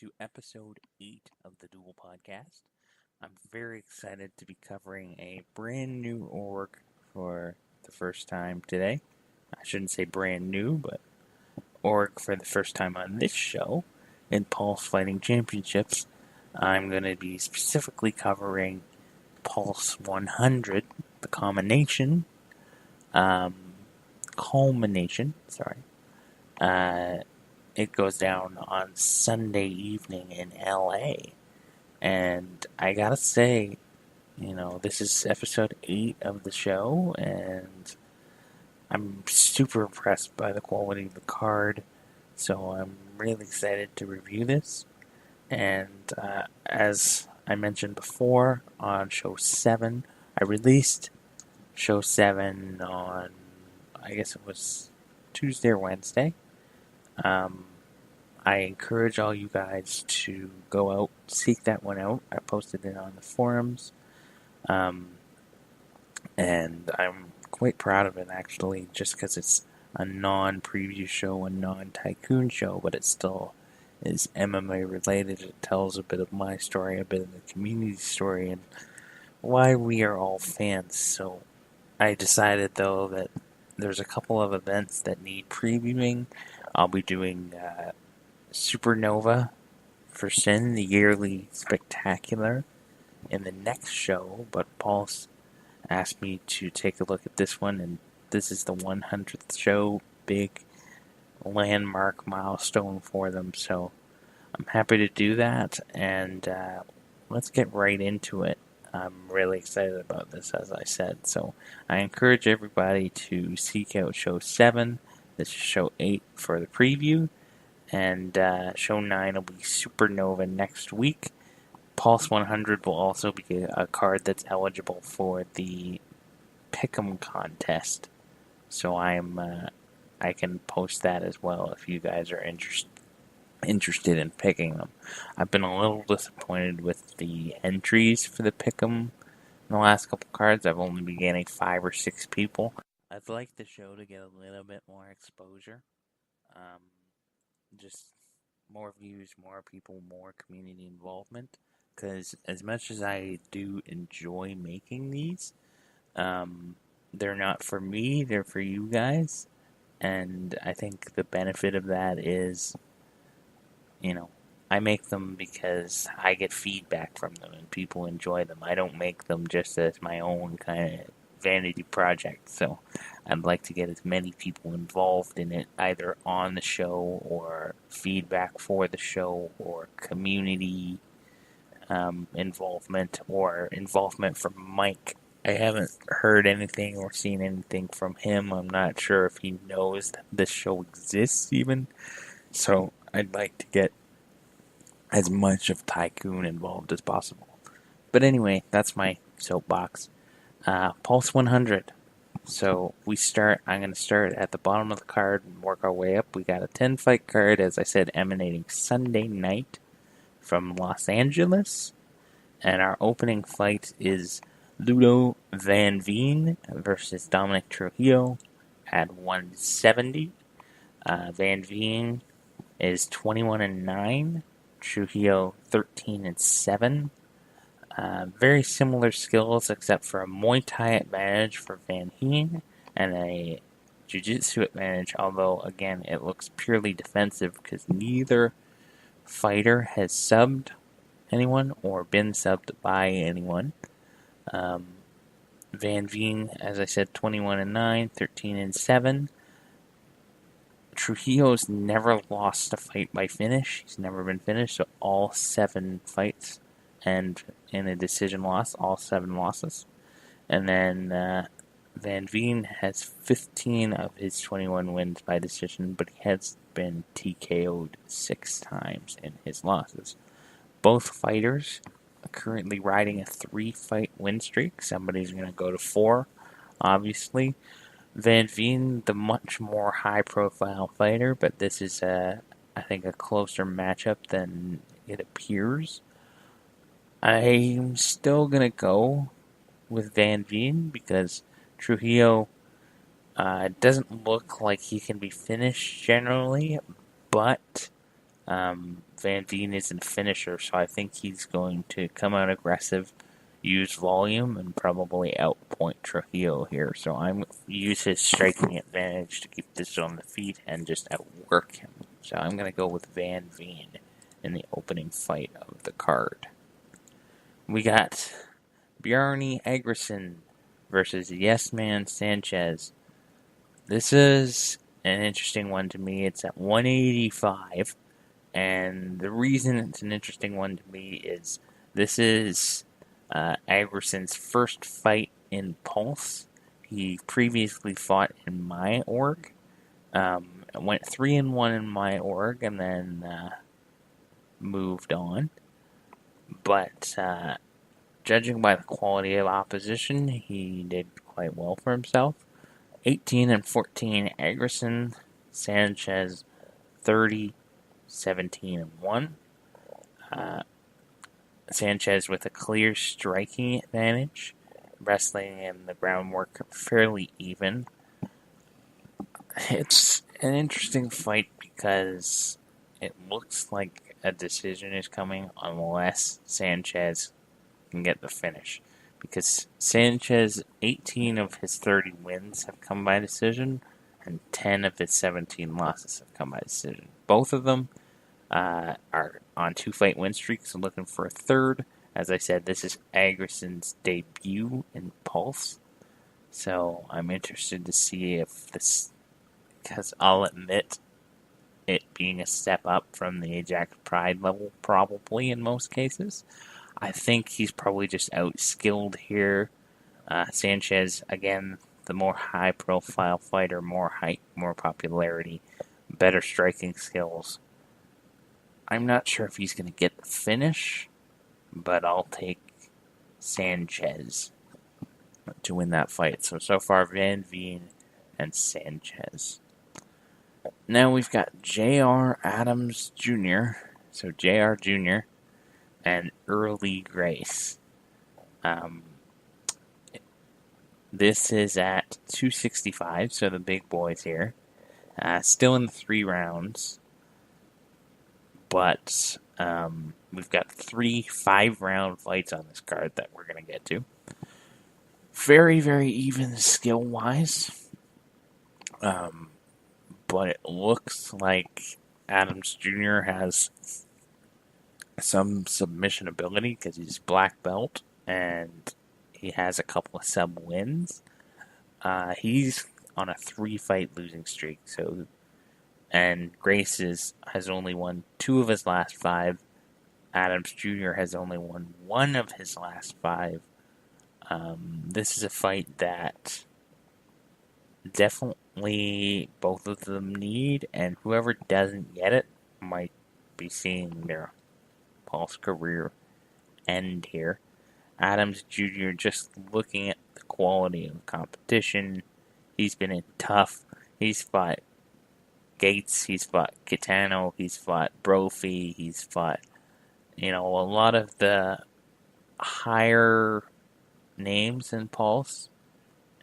to episode 8 of the Duel podcast. I'm very excited to be covering a brand new org for the first time today. I shouldn't say brand new, but org for the first time on this show in Pulse Fighting Championships. I'm going to be specifically covering Pulse 100, the culmination, it goes down on Sunday evening in LA. And I gotta say, this is episode 8 of the show, and I'm super impressed by the quality of the card. So I'm really excited to review this. And as I mentioned before, on show 7, I released show 7 on, I guess it was Tuesday or Wednesday. I encourage all you guys to go out, seek that one out. I posted it on the forums. And I'm quite proud of it, actually, just because it's a non-preview show, a non-tycoon show, but it still is MMA related. It tells a bit of my story, a bit of the community story, and why we are all fans. So I decided, though, that there's a couple of events that need previewing. I'll be doing Supernova for Sin, the yearly spectacular, in the next show, but Paul's asked me to take a look at this one, and this is the 100th show, big landmark milestone for them, so I'm happy to do that, and let's get right into it. I'm really excited about this, as I said, so I encourage everybody to seek out show 7. This is show 8 for the preview, and show 9 will be Supernova next week. Pulse 100 will also be a card that's eligible for the Pick'em contest, so I can post that as well if you guys are interested in picking them. I've been a little disappointed with the entries for the Pick'em in the last couple cards. I've only been getting 5 or 6 people. I'd like the show to get a little bit more exposure. Just more views, more people, more community involvement. Because as much as I do enjoy making these, they're not for me, they're for you guys. And I think the benefit of that is, I make them because I get feedback from them and people enjoy them. I don't make them just as my own kind of vanity project. So I'd like to get as many people involved in it, either on the show or feedback for the show or community involvement or involvement from Mike. I haven't heard anything or seen anything from him. I'm not sure if he knows that this show exists even. So I'd like to get as much of Tycoon involved as possible. But anyway, that's my soapbox. Pulse 100. So I'm going to start at the bottom of the card and work our way up. We got a 10-fight card, as I said, emanating Sunday night from Los Angeles. And our opening fight is Ludo Van Veen versus Dominic Trujillo at 170. Van Veen is 21-9. Trujillo 13-7. Very similar skills, except for a Muay Thai advantage for Van Veen and a Jiu-Jitsu advantage, although again it looks purely defensive because neither fighter has subbed anyone or been subbed by anyone. Van Veen, as I said, 21-9, 13-7. Trujillo's never lost a fight by finish. He's never been finished, so all 7 fights, and in a decision loss, all 7 losses. And then Van Veen has 15 of his 21 wins by decision, but he has been TKO'd 6 times in his losses. Both fighters are currently riding a 3-fight win streak. Somebody's going to go to 4, obviously. Van Veen, the much more high-profile fighter, but this is, I think, a closer matchup than it appears. I'm still going to go with Van Veen because Trujillo doesn't look like he can be finished generally, but Van Veen isn't a finisher, so I think he's going to come out aggressive, use volume, and probably outpoint Trujillo here. So I'm use his striking advantage to keep this on the feet and just outwork him. So I'm going to go with Van Veen in the opening fight of the card. We got Bjarni Eggerichsen versus Yes Man Sanchez. This is an interesting one to me. It's at 185. And the reason it's an interesting one to me is this is Aggerson's first fight in Pulse. He previously fought in my org. Went 3-1 in my org and then moved on. But judging by the quality of opposition, he did quite well for himself. 18-14 Aggerson, Sanchez 30-17-1. Sanchez with a clear striking advantage. Wrestling and the groundwork fairly even. It's an interesting fight because it looks like a decision is coming unless Sanchez can get the finish. Because Sanchez, 18 of his 30 wins have come by decision, and 10 of his 17 losses have come by decision. Both of them are on 2-fight win streaks and looking for a third. As I said, this is Aggerson's debut in Pulse. So I'm interested to see if this, because I'll admit it being a step up from the Ajax Pride level, probably in most cases. I think he's probably just outskilled here. Sanchez, again, the more high-profile fighter, more height, more popularity, better striking skills. I'm not sure if he's going to get the finish, but I'll take Sanchez to win that fight. So far, Van Veen and Sanchez. Now we've got J.R. Adams Jr., so J.R. Jr., and Early Grace. This is at 265, so the big boys here. Still in the 3 rounds. But we've got 3 5-round fights on this card that we're going to get to. Very, very even skill-wise. But it looks like Adams Jr. has some submission ability because he's black belt and he has a couple of sub wins. He's on a 3-fight losing streak, and Grace has only won 2 of his last 5. Adams Jr. has only won 1 of his last 5. This is a fight that definitely both of them need, and whoever doesn't get it might be seeing their Pulse career end here. Adams Jr., just looking at the quality of the competition, he's been in tough. He's fought Gates, he's fought Kitano, he's fought Brophy, he's fought, a lot of the higher names in Pulse,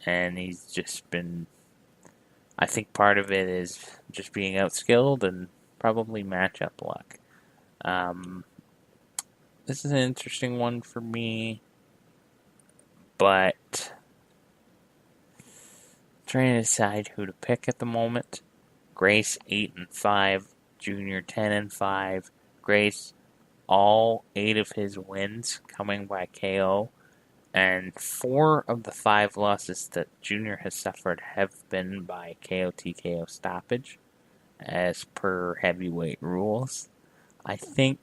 and he's just been, I think part of it is just being outskilled and probably matchup luck. This is an interesting one for me, but trying to decide who to pick at the moment. Grace 8-5, Junior 10-5. Grace, all 8 of his wins coming by KO, and 4 of the 5 losses that Junior has suffered have been by KO TKO stoppage, as per heavyweight rules. I think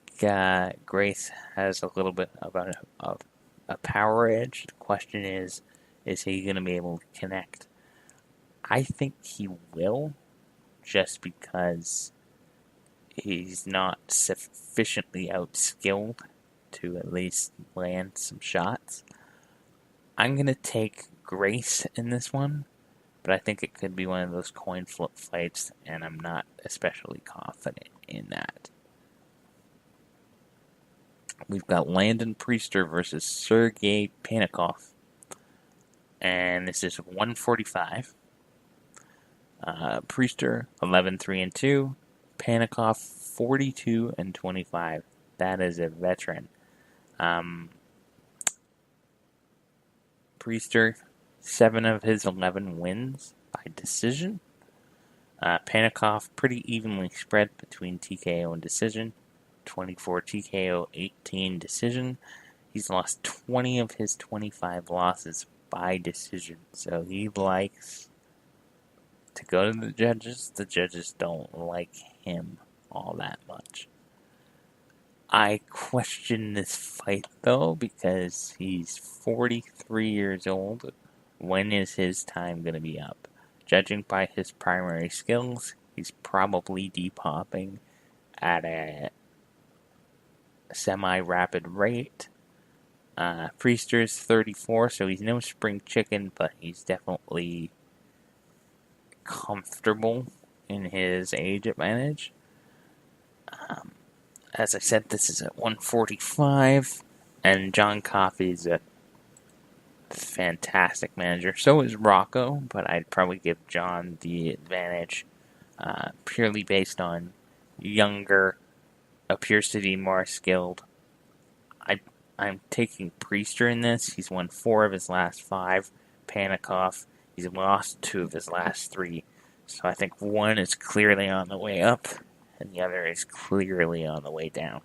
Grace has a little bit of a power edge. The question is he going to be able to connect? I think he will, just because he's not sufficiently outskilled to at least land some shots. I'm going to take Grace in this one, but I think it could be one of those coin flip fights, and I'm not especially confident in that. We've got Landon Priester versus Sergey Panikov, and this is 145. Priester 11-3-2, Panikov, 42-25. That is a veteran. Priester, 7 of his 11 wins by decision. Panikov, pretty evenly spread between TKO and decision. 24 TKO, 18 decision. He's lost 20 of his 25 losses by decision. So he likes to go to the judges. The judges don't like him all that much. I question this fight, though, because he's 43 years old. When is his time going to be up? Judging by his primary skills, he's probably depopping at a semi-rapid rate. Priester's 34, so he's no spring chicken, but he's definitely comfortable in his age advantage. As I said, this is at 145, and John Coffey's a fantastic manager. So is Rocco, but I'd probably give John the advantage purely based on younger, appears to be more skilled. I'm taking Priester in this. He's won 4 of his last 5. Panikov, he's lost 2 of his last 3. So I think one is clearly on the way up, and the other is clearly on the way down.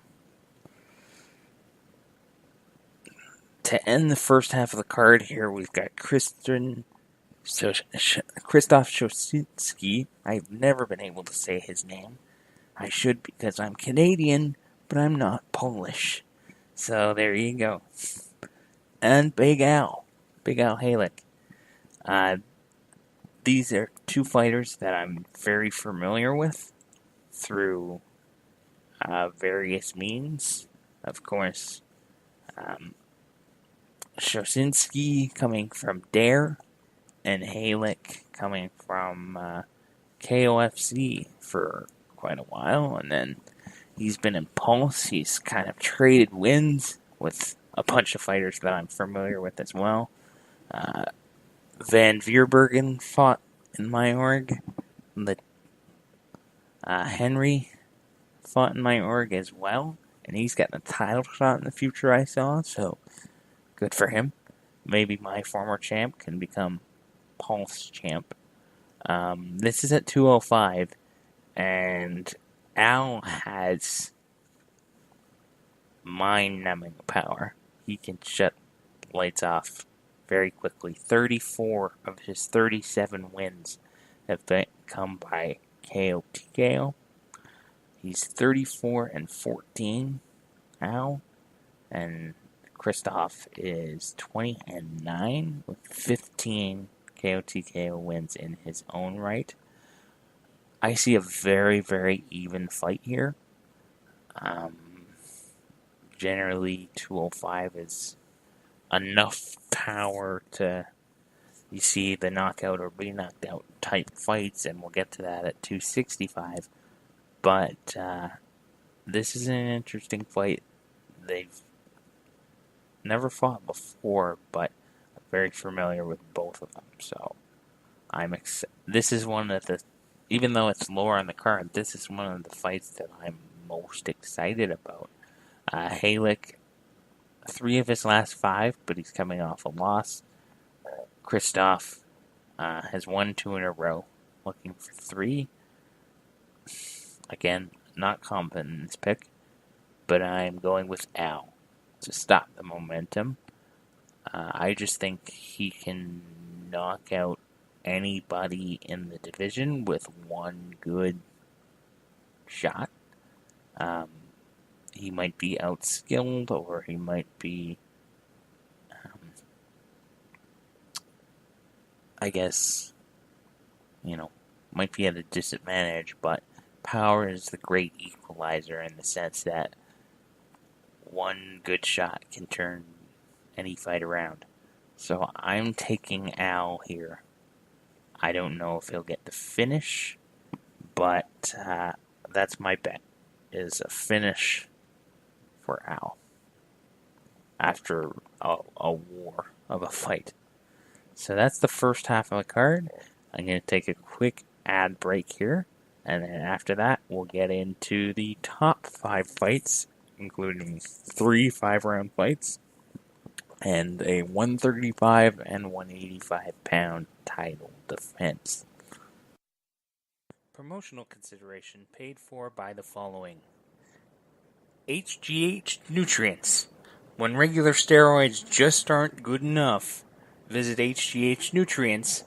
To end the first half of the card here, we've got Krzysztof Szosinski. I've never been able to say his name. I should because I'm Canadian, but I'm not Polish. So there you go. And Big Al Halek. These are 2 fighters that I'm very familiar with through various means. Of course, Szosinski coming from Dare, and Halek coming from KOFC for quite a while, and then he's been in Pulse. He's kind of traded wins with a bunch of fighters that I'm familiar with as well. Van Vierbergen fought in my org. Henry fought in my org as well, and he's getting a title shot in the future, I saw, so good for him. Maybe my former champ can become Pulse champ. This is at 205, and Al has mind-numbing power. He can shut lights off very quickly. 34 of his 37 wins have come by KO TKO. He's 34-14 now, and Krzysztof is 20-9 with 15 KO TKO wins in his own right. I see a very, very even fight here. Generally, 205 is enough power to, you see, the knockout or be knocked out type fights, and we'll get to that at 265. But this is an interesting fight. They've never fought before, but I'm very familiar with both of them. So this is one of the, even though it's lower on the card, this is one of the fights that I'm most excited about. Halek, 3 of his last 5, but he's coming off a loss. Krzysztof has won 2 in a row, looking for 3. Again, not confident in this pick, but I'm going with Al to stop the momentum. I just think he can knock out anybody in the division with one good shot. He might be outskilled, or he might be, I guess, might be at a disadvantage, but power is the great equalizer in the sense that one good shot can turn any fight around. So I'm taking Al here. I don't know if he'll get the finish, but that's my bet, is a finish for Al after a war of a fight. So that's the first half of the card. I'm going to take a quick ad break here, And then after that, we'll get into the top 5 fights, including 3 5-round fights and a 135 and 185 pound title defense. Promotional consideration paid for by the following: HGH Nutrients. When regular steroids just aren't good enough, visit HGH Nutrients,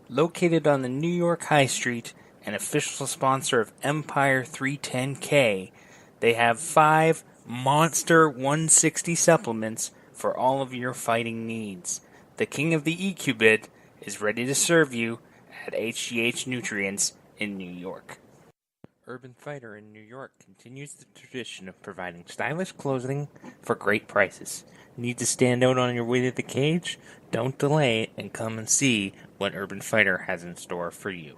located on the New York High Street, an official sponsor of Empire 310K. They have 5 Monster 160 supplements for all of your fighting needs. The king of the EQ is ready to serve you at HGH Nutrients in New York. Urban Fighter in New York continues the tradition of providing stylish clothing for great prices. Need to stand out on your way to the cage? Don't delay and come and see what Urban Fighter has in store for you.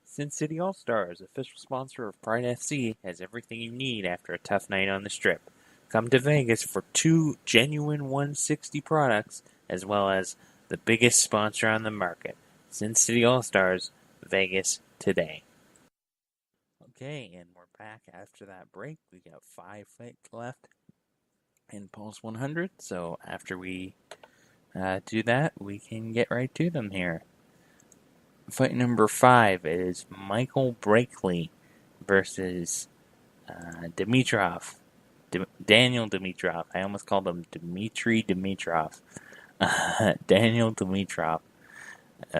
Sin City All-Stars, official sponsor of Pride FC, has everything you need after a tough night on the strip. Come to Vegas for 2 genuine 160 products, as well as the biggest sponsor on the market. Sin City All-Stars, Vegas today. Okay, and we're back after that break. We got 5 fights left in Pulse 100, so after we do that, we can get right to them here. Fight number 5 is Michael Breakley versus Dimitrov. Daniel Dimitrov. I almost called him Dmitry Dimitrov. Daniel Dimitrov.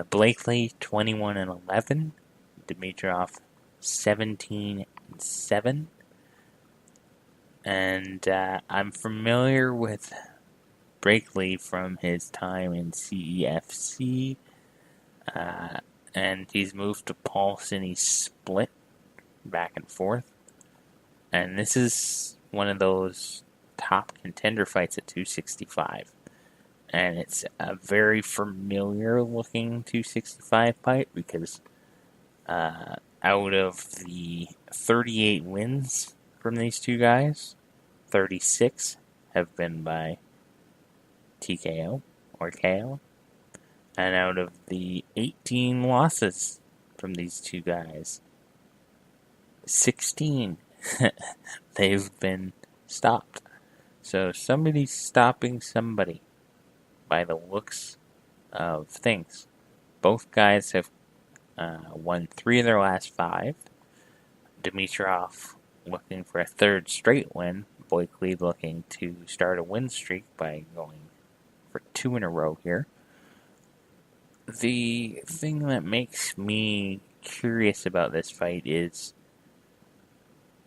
Blakely 21-11. Dimitrov 17-7. And I'm familiar with Breakley from his time in CEFC. And he's moved to Pulse and he's split back and forth. And this is one of those top contender fights at 265. And it's a very familiar looking 265 fight because out of the 38 wins from these two guys, 36 have been by TKO or KO. And out of the 18 losses from these two guys, 16 they've been stopped. So somebody's stopping somebody by the looks of things. Both guys have won 3 of their last 5. Dimitrov looking for a 3rd straight win. Blakely looking to start a win streak by going for 2 in a row here. The thing that makes me curious about this fight is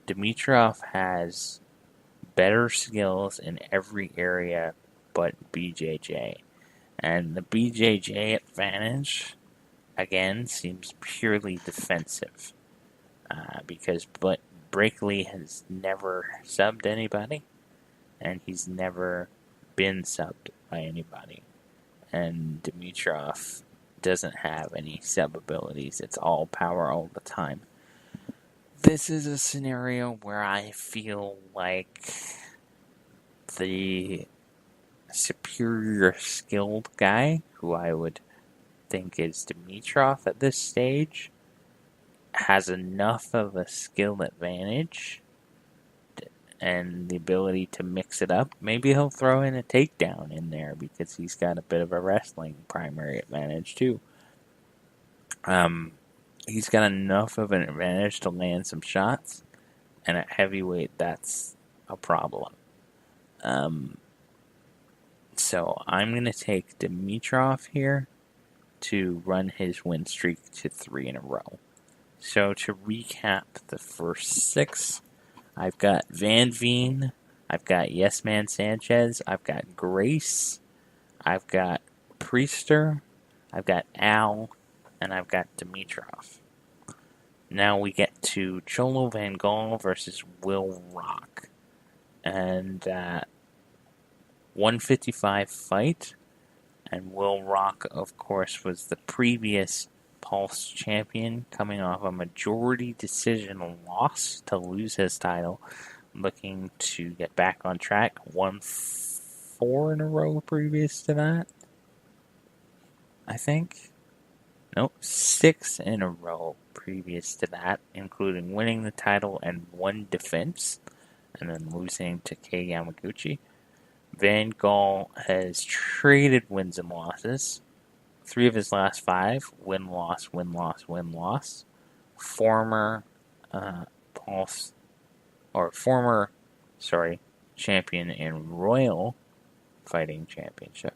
Dimitrov has better skills in every area but BJJ. And the BJJ advantage, again, seems purely defensive. Because Breakley has never subbed anybody, and he's never been subbed by anybody. And Dimitrov doesn't have any sub abilities. It's all power all the time. This is a scenario where I feel like the superior skilled guy, who I would think is Dimitrov at this stage, has enough of a skill advantage and the ability to mix it up. Maybe he'll throw in a takedown in there because he's got a bit of a wrestling primary advantage too. He's got enough of an advantage to land some shots, and at heavyweight, that's a problem. So I'm going to take Dimitrov here to run his win streak to 3 in a row. So to recap the first 6, I've got Van Veen, I've got Yes Man Sanchez, I've got Grace, I've got Priester, I've got Al, and I've got Dimitrov. Now we get to Cholo Van Gaal versus Will Rock. And 155 fight. And Will Rock, of course, was the previous Pulse champion, coming off a majority decision loss to lose his title, looking to get back on track. Won 4 in a row previous to that, I think. No, 6 in a row previous to that, including winning the title and 1 defense, and then losing to Kei Yamaguchi. Van Gaal has traded wins and losses. 3 of his last 5, win-loss, win-loss, win-loss. Former champion in Royal Fighting Championship.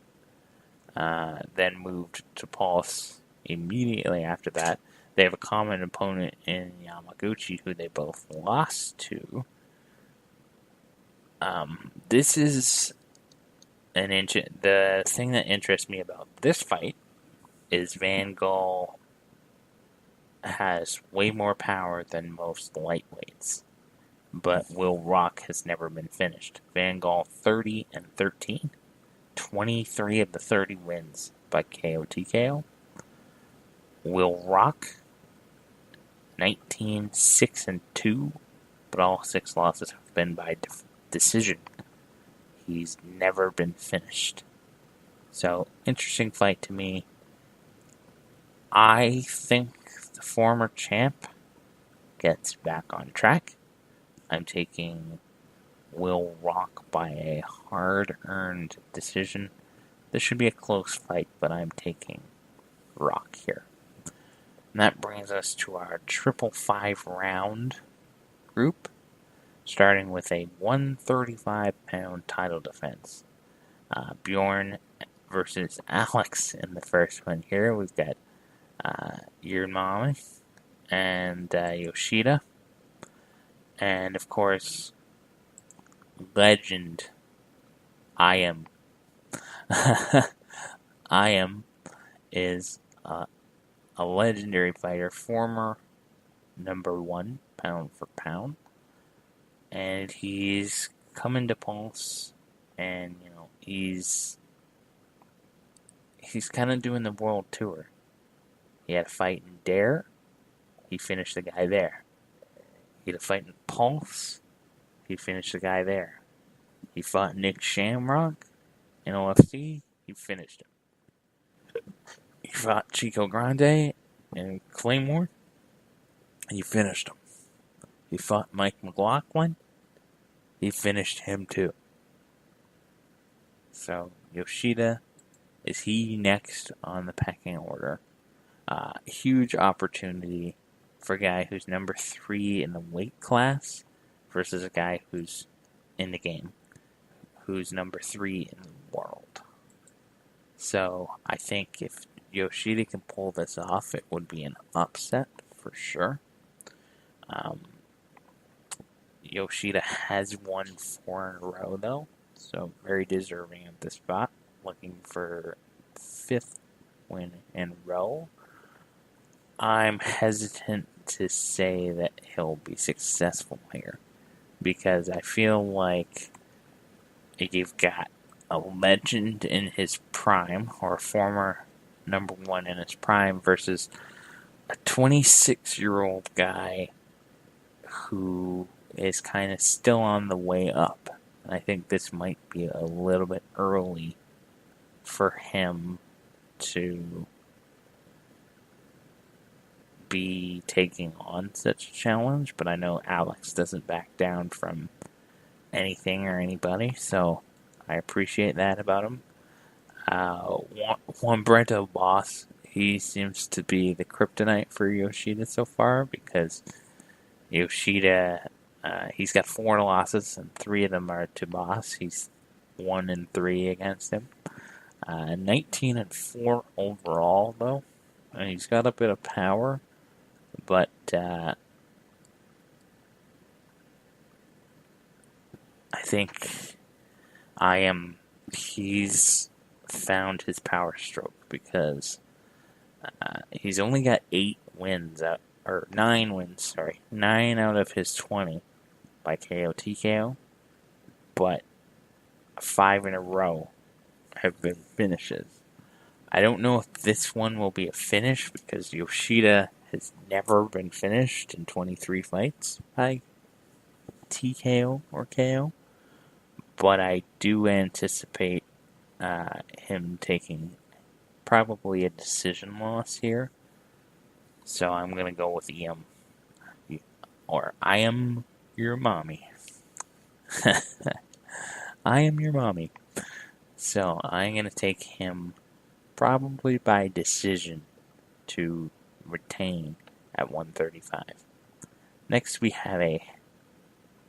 Then moved to Pulse immediately after that. They have a common opponent in Yamaguchi who they both lost to. This is the thing that interests me about this fight is Van Gaal has way more power than most lightweights, but Will Rock has never been finished. Van Gaal 30-13, 23 of the 30 wins by KO/TKO. Will Rock 19-6-2, but all 6 losses have been by decision. He's never been finished. So, interesting fight to me. I think the former champ gets back on track. I'm taking Will Rock by a hard-earned decision. This should be a close fight, but I'm taking Rock here. And that brings us to our 5-5 round group, starting with a 135-pound title defense. Bjorn versus Alex in the first one here. We've got Yurmami and Yoshida. And, of course, legend I Am. I Am is a legendary fighter, former number 1 pound for pound. And he's coming to Pulse, and, he's kind of doing the world tour. He had a fight in Dare. He finished the guy there. He had a fight in Pulse. He finished the guy there. He fought Nick Shamrock in OFC. He finished him. He fought Chico Grande in Claymore. He finished him. He fought Mike McLaughlin. He finished him too. So, Yoshida, is he next on the pecking order? Huge opportunity for a guy who's number 3 in the weight class versus a guy who's in the game, who's number 3 in the world. So I think if Yoshida can pull this off, it would be an upset for sure. Yoshida has won 4 in a row though, so very deserving of this spot. Looking for 5th win in a row. I'm hesitant to say that he'll be successful here because I feel like you've got a legend in his prime or a former number 1 in his prime versus a 26-year-old guy who is kind of still on the way up. And I think this might be a little bit early for him to be taking on such a challenge, but I know Alex doesn't back down from anything or anybody, so I appreciate that about him. Juan Brento Boss, he seems to be the kryptonite for Yoshida so far because Yoshida, he's got 4 losses and 3 of them are to Boss. He's 1-3 against him. 19-4 overall though, and he's got a bit of power. But I think he's found his power stroke because he's only got 9 wins, 9 out of his 20 by KO/TKO, but 5 in a row have been finishes. I don't know if this one will be a finish because Yoshida has never been finished in 23 fights by TKO or KO, but I do anticipate him taking probably a decision loss here So I'm going to go with EM. Or I am your mommy. I am your mommy. So I'm going to take him probably by decision to retain at 135. Next we have a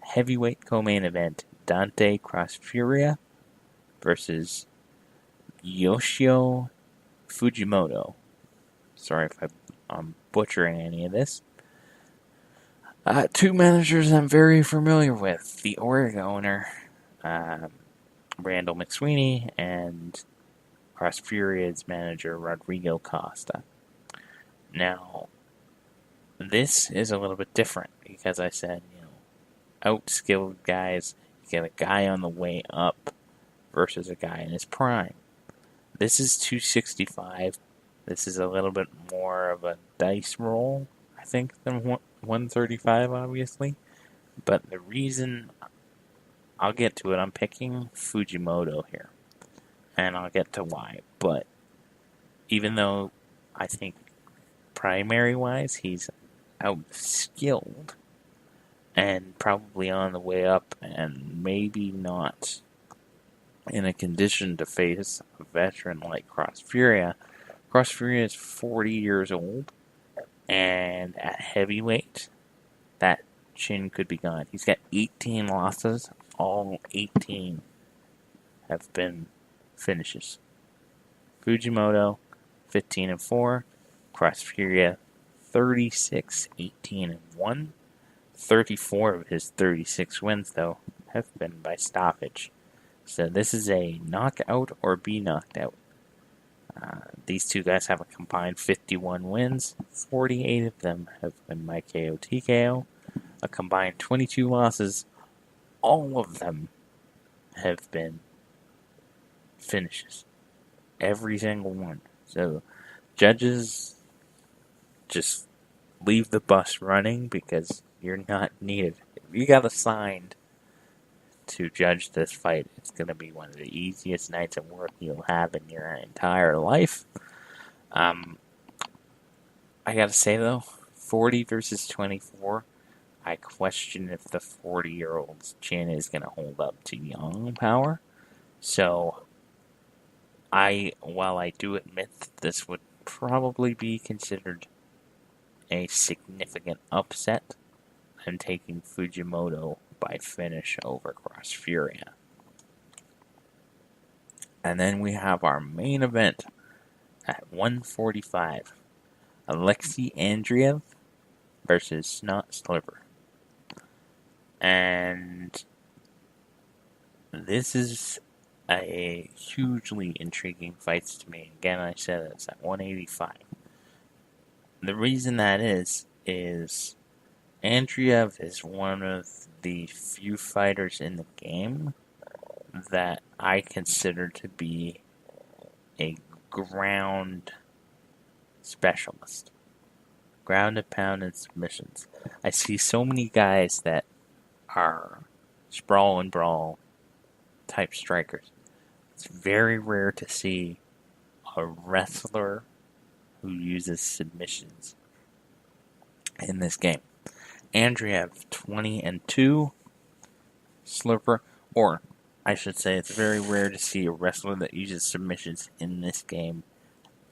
heavyweight co-main event. Dante Cross-Furia versus Yoshio Fujimoto. Sorry if I'm butchering any of this. Two managers I'm very familiar with. The Org owner, Randall McSweeney, and Cross Furia's manager, Rodrigo Costa. Now, this is a little bit different because I said, outskilled guys. You get a guy on the way up versus a guy in his prime. This is 265. This is a little bit more of a dice roll, I think, than 135, obviously. But the reason, I'll get to it, I'm picking Fujimoto here. And I'll get to why. But even though I think primary-wise he's outskilled and probably on the way up and maybe not in a condition to face a veteran like Cross Furia. Cross Furia is 40 years old, and at heavyweight, that chin could be gone. He's got 18 losses. All 18 have been finishes. Fujimoto, 15-4. Cross Furia, 36-18-1. 34 of his 36 wins, though, have been by stoppage. So this is a knockout or be knocked out. These two guys have a combined 51 wins. 48 of them have been by KO TKO. A combined 22 losses. All of them have been finishes. Every single one. So judges, just leave the bus running because you're not needed. If you got assigned to judge this fight, it's going to be one of the easiest nights of work you'll have in your entire life. I gotta say though, 40 versus 24, I question if the 40-year-old's chin is going to hold up to young power. So, while I do admit that this would probably be considered a significant upset, I'm taking Fujimoto by finish over Cross Furia. And then we have our main event at 145. Alexei Andreev versus Snot Sliver. And this is a hugely intriguing fight to me. Again, I said it's at 185. The reason that is Andreev is one of the few fighters in the game that I consider to be a ground specialist. Ground and pound and submissions. I see so many guys that are sprawl and brawl type strikers. It's very rare to see a wrestler who uses submissions in this game. Andreev 20-2, Slipper, or I should say it's very rare to see a wrestler that uses submissions in this game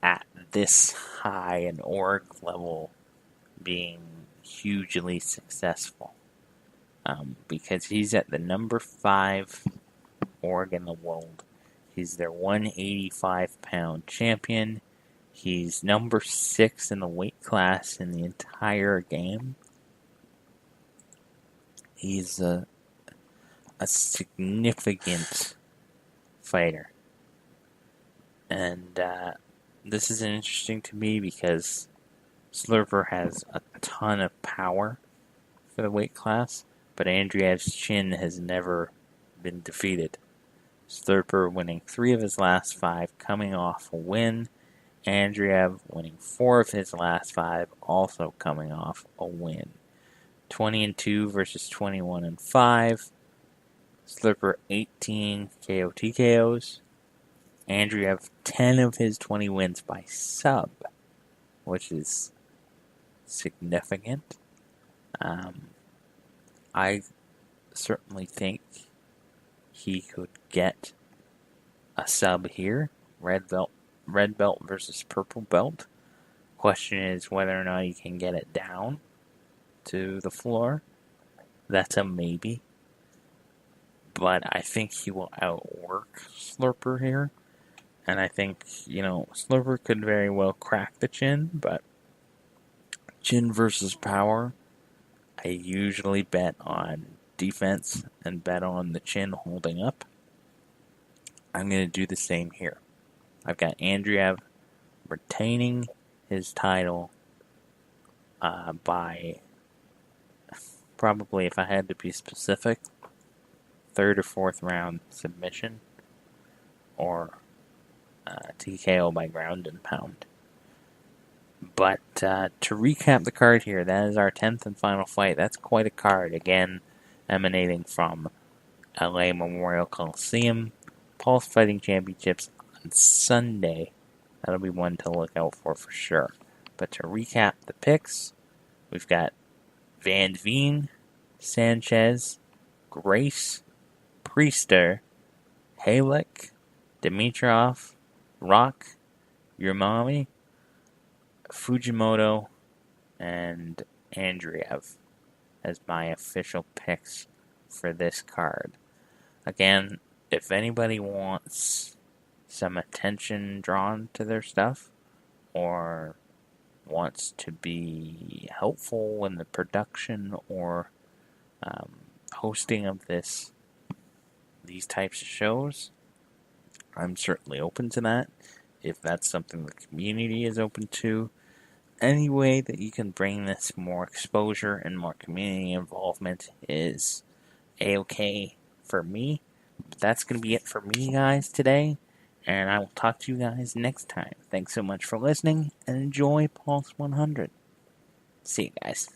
at this high an org level being hugely successful. Because he's at the number 5 org in the world. He's their 185-pound champion. He's number 6 in the weight class in the entire game. He's a significant fighter. And this is interesting to me because Slurper has a ton of power for the weight class, but Andreev's chin has never been defeated. Slurper winning 3 of his last 5, coming off a win. Andreev winning 4 of his last 5, also coming off a win. 20-2 versus 21-5. Slurper 18 KO TKOs. Andreev 10 of his 20 wins by sub, which is significant. I certainly think he could get a sub here. Red belt versus purple belt. Question is whether or not he can get it down to the floor. That's a maybe. But I think he will outwork Slurper here. And I think, Slurper could very well crack the chin, but chin versus power, I usually bet on defense and bet on the chin holding up. I'm going to do the same here. I've got Andreev retaining his title by, probably, if I had to be specific, third or fourth round submission or TKO by ground and pound. But to recap the card here, that is our 10th and final fight. That's quite a card. Again, emanating from LA Memorial Coliseum. Pulse Fighting Championships on Sunday. That'll be one to look out for sure. But to recap the picks, we've got Van Veen, Sanchez, Grace, Priester, Halek, Dimitrov, Rock, Urmami, Fujimoto, and Andreev as my official picks for this card. Again, if anybody wants some attention drawn to their stuff or wants to be helpful in the production or hosting of these types of shows, I'm certainly open to that. If that's something the community is open to, any way that you can bring this more exposure and more community involvement is A-okay for me. But that's going to be it for me, guys, today. And I will talk to you guys next time. Thanks so much for listening, and enjoy Pulse 100. See you guys.